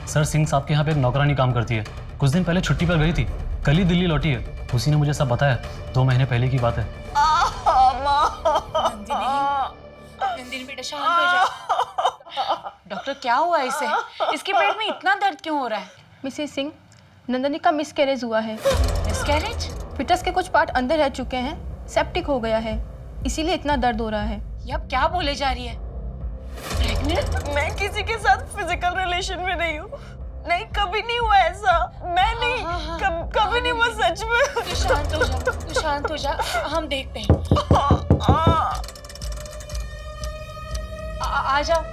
सर सिंह साहब के यहाँ पे एक नौकरानी काम करती है, कुछ दिन पहले छुट्टी पर गई थी, कल ही दिल्ली लौटी है। उसी ने मुझे सब बताया, 2 महीने पहले की बात है। नंदिनी बेटा शांत हो जा। डॉक्टर क्या हुआ इसे? इसके पेट में इतना दर्द क्यों हो रहा है? मिसेस सिंह, नंदिनी का मिसकैरेज हुआ है। मिसकैरेज? फिटस के कुछ पार्ट अंदर रह चुके हैं, सेप्टिक हो गया है, इसीलिए इतना दर्द हो रहा है। ये अब क्या बोले जा रही है? प्रेग्नेंट? मैं किसी के साथ फिजिकल रिलेशन में नहीं हूँ। नहीं, कभी नहीं हुआ ऐसा। मैं नहीं, कभी नहीं हुआ सच में। तू शांत हो जा, तू शांत हो जा, हम देखते हैं। आ जाओ।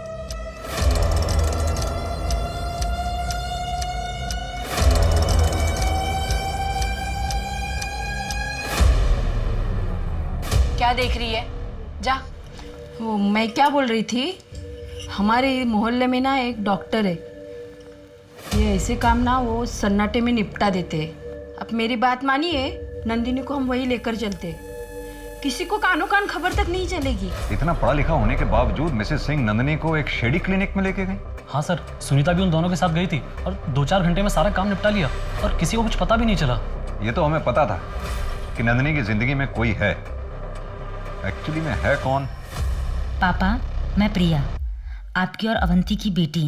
क्या देख रही है? जा। वो मैं क्या बोल रही थी, हमारे मोहल्ले में ना एक डॉक्टर है, ये ऐसे काम ना वो सन्नाटे में निपटा देते हैं। अब मेरी बात मानिए, नंदिनी को हम वही लेकर चलते, किसी को कानो कान खबर तक नहीं चलेगी। इतना पढ़ा लिखा होने के बावजूद मिसेस सिंह नंदिनी को एक शेडी क्लिनिक में लेके गई। हाँ सर, सुनीता भी उन दोनों के साथ गई थी और 2-4 घंटे में सारा काम निपटा लिया और किसी को कुछ पता भी नहीं चला। ये तो हमें पता था कि नंदिनी की जिंदगी में कोई है। एक्चुअली में है कौन? पापा, मैं प्रिया, आपकी और अवंती की बेटी।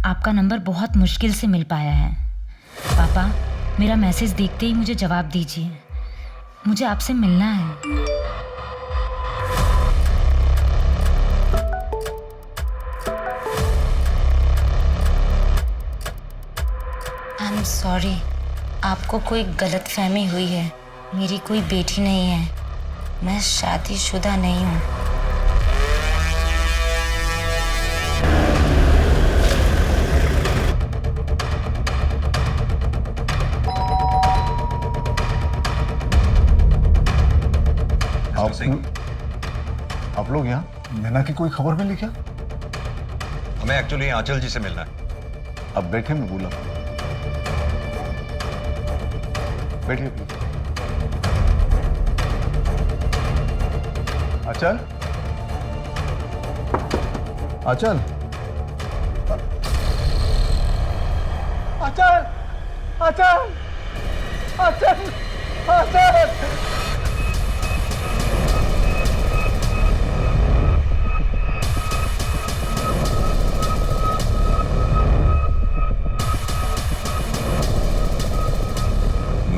आपका नंबर बहुत मुश्किल से मिल पाया है। पापा, मेरा मैसेज देखते ही मुझे जवाब दीजिए, मुझे आपसे मिलना है। आई एम सॉरी, आपको कोई गलतफहमी हुई है। मेरी कोई बेटी नहीं है, मैं शादीशुदा नहीं हूँ। आप लोग यहाँ नैना की कोई खबर मिली क्या? हमें एक्चुअली आंचल जी से मिलना है। अब बैठे, मैं बोला। बैठिए। आंचल, आंचल, आंचल, आंचल, आंचल, आंचल।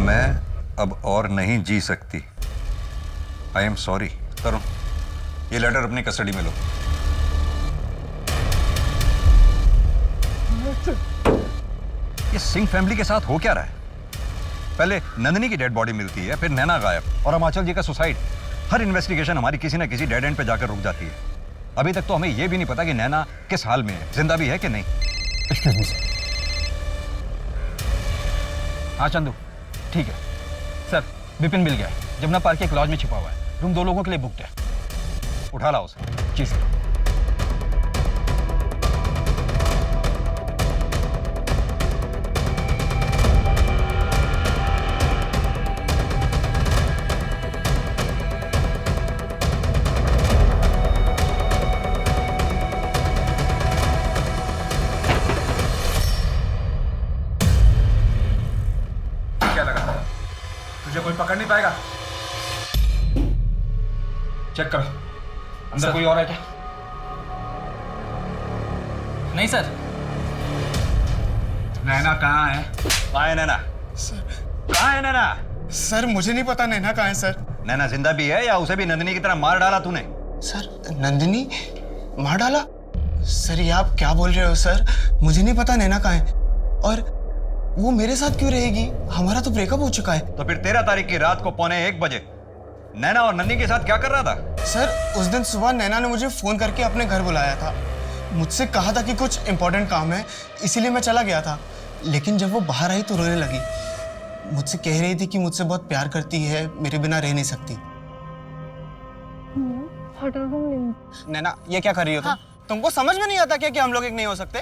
मैं अब और नहीं जी सकती। I am sorry. तरुण, ये लेटर अपनी कस्टडी में लो। ये सिंह फैमिली के साथ हो क्या रहा है? पहले नंदिनी की डेड बॉडी मिलती है, फिर नैना गायब, और हिमाचल जी का सुसाइड। हर इन्वेस्टिगेशन हमारी किसी ना किसी डेड एंड पे जाकर रुक जाती है। अभी तक तो हमें यह भी नहीं पता कि नैना किस हाल में है, जिंदा भी है कि नहीं। हाँ चंदू, ठीक है सर। विपिन मिल गया है, जमुना पार्क के एक लॉज में छिपा हुआ है। रूम 2 लोगों के लिए बुक्ड है। उठा लाओ उसे। जी सर। क्या लगा तुझे कोई पकड़ नहीं पाएगा? चेक करो, अंदर कोई और है क्या? नहीं सर। नैना कहाँ है? कहाँ है नैना? कहाँ है नैना? सर मुझे नहीं पता नैना कहाँ है सर। नैना जिंदा भी है या उसे भी नंदिनी की तरह मार डाला तूने? सर नंदिनी मार डाला? सर ये आप क्या बोल रहे हो सर? मुझे नहीं पता नैना कहाँ है, और वो मेरे साथ क्यों रहेगी? हमारा तो ब्रेकअप हो चुका है। तो फिर 13 तारीख की रात को 1:45 बजे नैना और नंदी के साथ क्या कर रहा था? सर उस दिन सुबह नैना ने मुझे फोन करके अपने घर बुलाया था। मुझसे कहा था कि कुछ इंपॉर्टेंट काम है, इसीलिए मैं चला गया था। लेकिन जब वो बाहर आई तो रोने लगी। मुझसे कह रही थी कि मुझसे बहुत प्यार करती है, मेरे बिना रह नहीं सकती। नैना ये क्या कर रही हो तुम? तुमको समझ में नहीं आता क्या कि हम लोग एक नहीं हो सकते?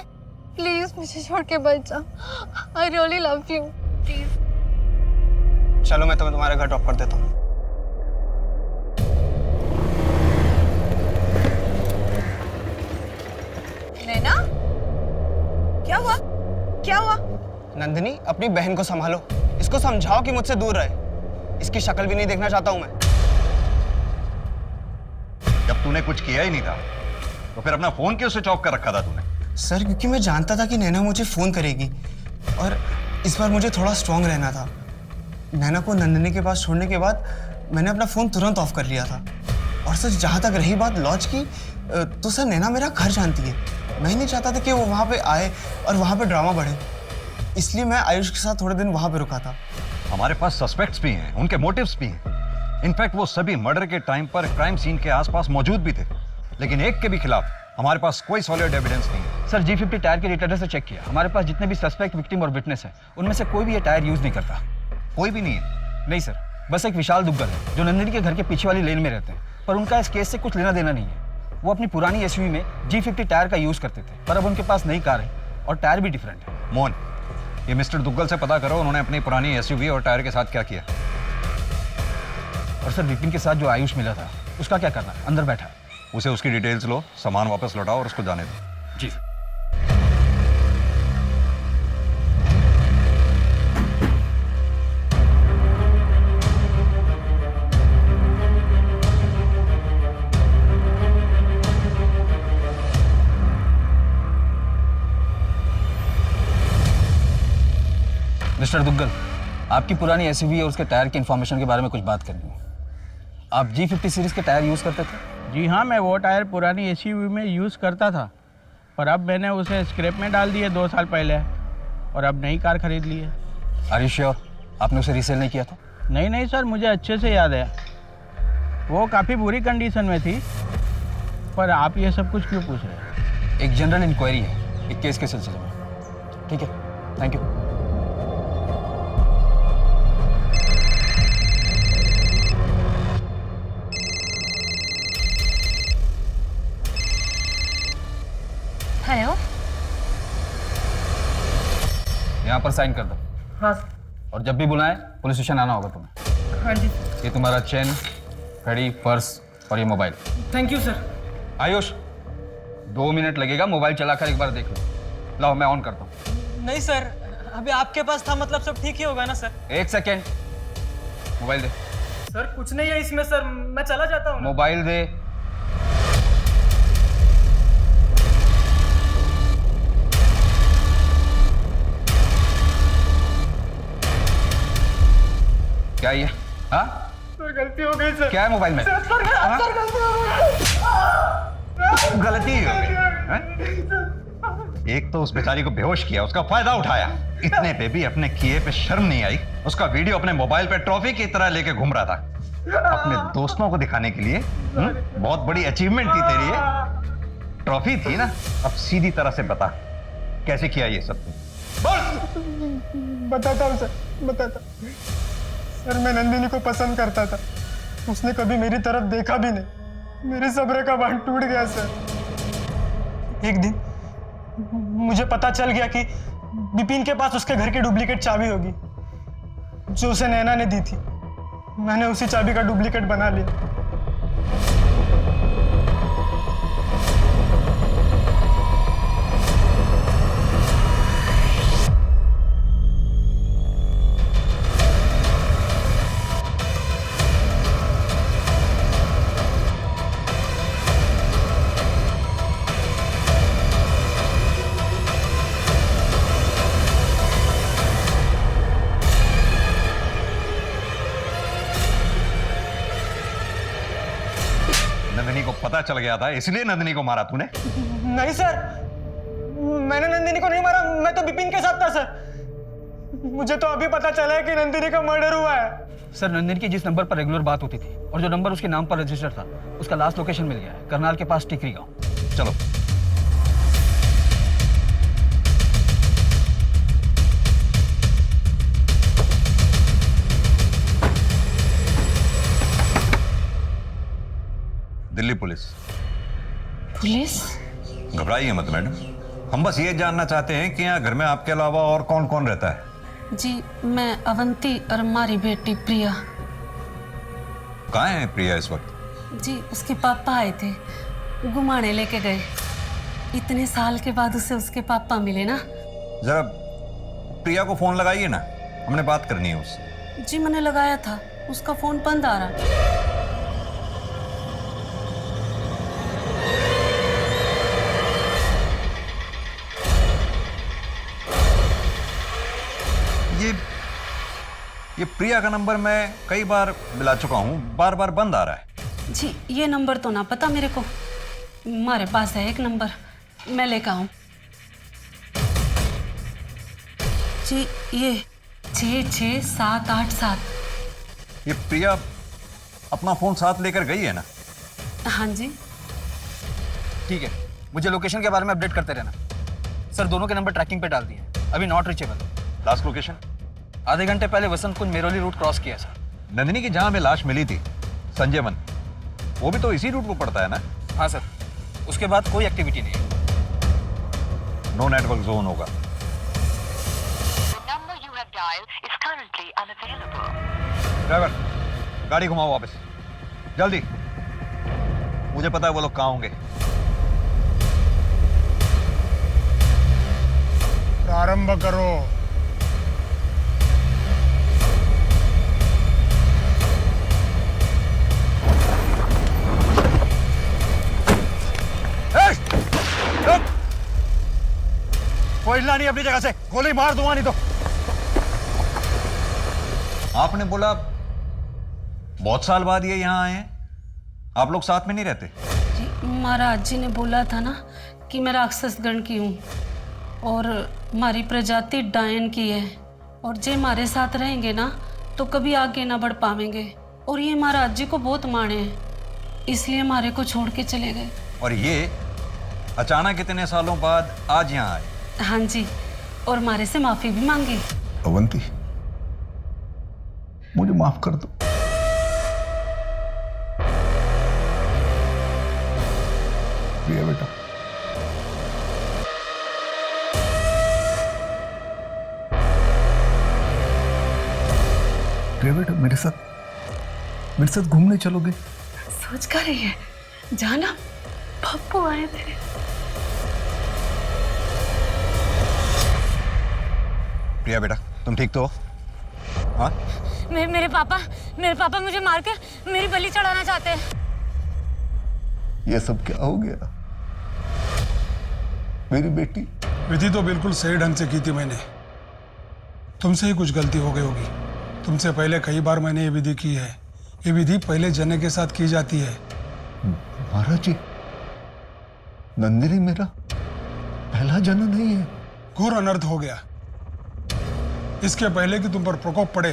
प्लीज मुझे छोड़ के बच जा। I really love you, please. चलो मैं तुम्हारे घर ड्रॉप कर देता हूँ। नैना, क्या हुआ? क्या हुआ? नंदिनी अपनी बहन को संभालो, इसको समझाओ कि मुझसे दूर रहे। इसकी शक्ल भी नहीं देखना चाहता हूँ मैं। जब तूने कुछ किया ही नहीं था तो फिर अपना फोन क्यों स्विच ऑफ कर रखा था तूने? सर क्योंकि मैं जानता था कि नैना मुझे फोन करेगी, और इस बार मुझे थोड़ा स्ट्रांग रहना था। नैना को नंदिनी के पास छोड़ने के बाद मैंने अपना फोन तुरंत ऑफ कर लिया था। और सर जहाँ तक रही बात लॉज की, तो सर नैना मेरा घर जानती है। मैं नहीं चाहता था कि वो वहाँ पे आए और वहाँ पे ड्रामा बढ़े, इसलिए मैं आयुष के साथ थोड़े दिन वहाँ पे रुका था। हमारे पास सस्पेक्ट्स भी हैं, उनके मोटिव्स भी हैं। इनफैक्ट वो सभी मर्डर के टाइम पर क्राइम सीन के आसपास मौजूद भी थे, लेकिन एक के भी खिलाफ हमारे पास कोई सॉलिड एविडेंस नहीं है। सर G50 टायर के रिटर्नर से चेक किया, हमारे पास जितने भी सस्पेक्ट, विक्टिम और विटनेस है उनमें से कोई भी ये टायर यूज नहीं करता। कोई भी नहीं है? नहीं सर, बस एक विशाल दुग्गल है जो नंदिनी के घर के पीछे वाली लेन में रहते हैं, पर उनका इस केस से कुछ लेना देना नहीं है। वो अपनी पुरानी SUV में G50 टायर का यूज करते थे, पर अब उनके पास नई कार है और टायर भी डिफरेंट है। मोहन, ये मिस्टर दुग्गल से पता करो उन्होंने अपनी पुरानी SUV और टायर के साथ क्या किया। और सर विपिन के साथ जो आयुष मिला था उसका क्या करना है? अंदर बैठा है। उसे उसकी डिटेल्स लो, सामान वापस लौटाओ और उसको जाने दो। जी। मिस्टर दुग्गल, आपकी पुरानी SUV और उसके टायर की इंफॉर्मेशन के बारे में कुछ बात करनी है। आप G50 सीरीज के टायर यूज़ करते थे? जी हाँ, मैं वो टायर पुरानी SUV में यूज़ करता था, पर अब मैंने उसे स्क्रैप में डाल दिए 2 साल पहले, और अब नई कार खरीद ली है। आर यू श्योर आपने उसे रीसेल नहीं किया था? नहीं सर, मुझे अच्छे से याद है, वो काफ़ी बुरी कंडीशन में थी। पर आप ये सब कुछ क्यों पूछ रहे हैं? एक जनरल इंक्वायरी है एक केस के सिलसिले में। ठीक है, थैंक यू। हेलो। यहाँ पर साइन कर दो। हाँ। और जब भी बुलाएं पुलिस स्टेशन आना होगा तुम्हें। हाँ जी। ये तुम्हारा चेन, घड़ी, पर्स और ये mobile. Thank you sir. Ayush, 2 minute लगेगा, मोबाइल चलाकर एक बार देख लो। लाओ मैं ऑन करता हूँ। नहीं सर, अभी आपके पास था, मतलब सब ठीक ही होगा ना सर? 1 सेकेंड, मोबाइल दे। सर कुछ नहीं है इसमें सर, मैं चला जाता हूँ। मोबाइल दे। क्या ये? हाँ? सर गलती हो गई सर। क्या है मोबाइल में? सर गलती हो गई। गलती हो गई। एक तो उस बेचारी को बेहोश किया, उसका फायदा उठाया, इतने पे भी अपने किए पे शर्म नहीं आई। उसका वीडियो अपने मोबाइल पे ट्रॉफी की तरह लेके घूम रहा था, अपने दोस्तों को दिखाने के लिए। बहुत बड़ी अचीवमेंट थी तेरी ये, ट्रॉफी थी ना। अब सीधी तरह से बता कैसे किया ये सब? बताता हूँ सर, बताता। सर मैं नंदिनी को पसंद करता था, उसने कभी मेरी तरफ देखा भी नहीं। मेरे सब्र का बांध टूट गया सर। एक दिन मुझे पता चल गया कि विपिन के पास उसके घर की डुप्लीकेट चाबी होगी जो उसे नैना ने दी थी। मैंने उसी चाबी का डुप्लीकेट बना लिया। नंदिनी को पता चल गया था, इसलिए नंदिनी को मारा तूने? नहीं सर, मैंने नंदिनी को नहीं मारा, मैं तो विपिन के साथ था सर। मुझे तो अभी पता चला है कि नंदिनी का मर्डर हुआ है। सर नंदिनी की जिस नंबर पर रेगुलर बात होती थी और जो नंबर उसके नाम पर रजिस्टर था, उसका लास्ट लोकेशन मिल गया है, करनाल के पास टिकरी गांव। चलो। दिल्ली पुलिस। पुलिस? घबराइए मत मैडम, हम बस ये जानना चाहते हैं कि यहाँ घर में आपके अलावा और कौन कौन रहता है? जी मैं अवंती और हमारी बेटी प्रिया। कहाँ है प्रिया इस वक्त? जी उसके पापा आए थे, घुमाने लेके गए। इतने साल के बाद उसे उसके पापा मिले ना। जरा प्रिया को फोन लगाइए ना, हमने बात करनी है उससे। जी मैंने लगाया था, उसका फोन बंद आ रहा। ये प्रिया का नंबर मैं कई बार मिला चुका हूँ, बार बार बंद आ रहा है। जी ये नंबर तो ना पता मेरे को, हमारे पास है एक नंबर, मैं लेकर आऊँ। जी ये 66787। ये प्रिया अपना फोन साथ लेकर गई है ना? हाँ जी। ठीक है, मुझे लोकेशन के बारे में अपडेट करते रहना। सर दोनों के नंबर ट्रैकिंग पे डाल दिए हैं, अभी नॉट रीचेबल। Last location? आधे घंटे पहले वसंत कुंज मेरोली रूट क्रॉस किया सर। नंदिनी की जहां में लाश मिली थी, संजय वन, वो भी तो इसी रूट को पड़ता है ना? हाँ सर, उसके बाद कोई एक्टिविटी नहीं है। नो नेटवर्क जोन होगा। ड्राइवर गाड़ी घुमाओ वापस, जल्दी। मुझे पता है वो लोग कहाँ होंगे। प्रारंभ करो। कोई हिलना नहीं अपनी जगह से, गोली मार दूंगा नहीं तो। आपने बोला बहुत साल बाद ये यहाँ आए हैं, आप लोग साथ में नहीं रहते? जी महाराज जी ने बोला था ना कि मैं राक्षस गण की हूँ और हमारी प्रजाति डायन की है, और जे हमारे साथ रहेंगे ना तो कभी आगे ना बढ़ पाएंगे, और ये महाराज जी को बहुत माने हैं, इसलिए हमारे को छोड़ के चले गए। और ये अचानक इतने सालों बाद आज यहाँ आए? हाँ जी, और हमारे से माफी भी मांगी। अवंती, मुझे माफ कर दो। प्रिया बेटा, प्रिया बेटा, मेरे साथ घूमने चलोगे? सोच कर रही है जाना, पप्पू आए थे। प्रिया बेटा, तुम ठीक तो हो? हाँ? मेरे पापा मुझे मारकर मेरी बलि चढ़ाना चाहते हैं। ये सब क्या हो गया? मेरी बेटी। विधि तो बिल्कुल सही ढंग से की थी मैंने, तुमसे ही कुछ गलती हो गई होगी। तुमसे पहले कई बार मैंने ये विधि की है। ये विधि पहले जने के साथ की जाती है। महाराज जी, नंदिनी मेरा पहला जन नहीं है। घोर अनर्थ हो गया। इसके पहले कि तुम पर प्रकोप पड़े,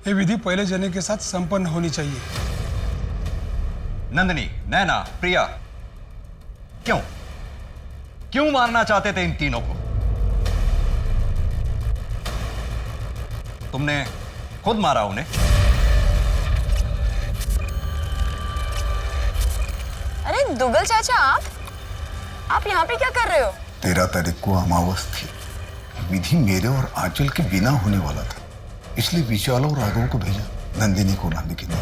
ये विधि पहले जने के साथ संपन्न होनी चाहिए। नंदिनी, नैना, प्रिया, क्यों मारना चाहते थे इन तीनों को? तुमने खुद मारा उन्हें? अरे दुग्गल चाचा, आप यहाँ पे क्या कर रहे हो? 13 तारीख को अमावस थी। विधि मेरे और आंचल के बिना होने वाला था, इसलिए विशाल और राघव को भेजा नंदिनी को लाने के लिए।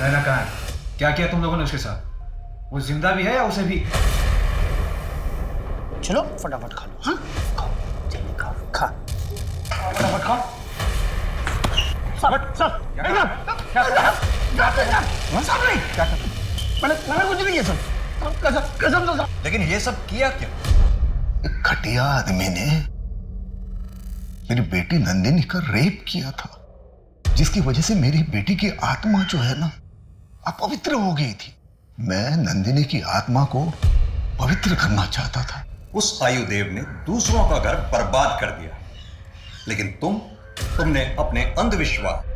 नैना कहाँ है? क्या किया तुम लोगों ने उसके साथ? वो जिंदा भी है या उसे भी? चलो फटाफट खा लो। हाँ खाओ, जल्दी खाओ, खा फटाफट खाओ। सब मैंने कुछ नहीं किया सर, कसम से। लेकिन ये सब किया क्यों? एक घटिया आदमी ने मेरी बेटी नंदिनी का रेप किया था, जिसकी वजह से मेरी बेटी की आत्मा जो है ना अपवित्र हो गई थी। मैं नंदिनी की आत्मा को पवित्र करना चाहता था। उस आयुदेव ने दूसरों का घर बर्बाद कर दिया, लेकिन तुमने अपने अंधविश्वास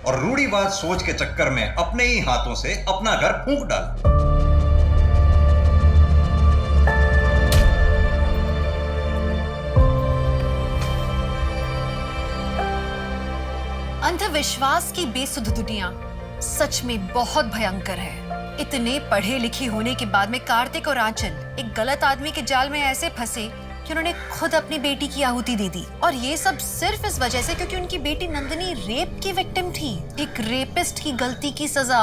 और रूढ़िवाद सोच के चक्कर में अपने ही हाथों से अपना घर फूंक डाला। अंधविश्वास की बेसुध दुनिया सच में बहुत भयंकर है। इतने पढ़े लिखे होने के बाद में कार्तिक और आंचल एक गलत आदमी के जाल में ऐसे फंसे कि उन्होंने खुद अपनी बेटी की आहुति दे दी, और ये सब सिर्फ इस वजह से क्योंकि उनकी बेटी नंदिनी रेप की विक्टिम थी। एक रेपिस्ट की गलती की सजा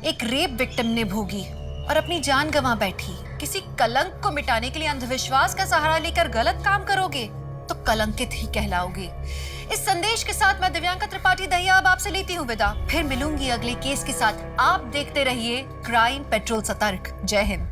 एक रेप विक्टिम ने भोगी और अपनी जान गंवा बैठी। किसी कलंक को मिटाने के लिए अंधविश्वास का सहारा लेकर गलत काम करोगे तो कलंकित ही कहलाओगे। इस संदेश के साथ मैं दिव्यांका त्रिपाठी दहिया अब आपसे लेती हूँ विदा। फिर मिलूंगी अगले केस के साथ। आप देखते रहिए क्राइम पेट्रोल सतर्क। जय हिंद।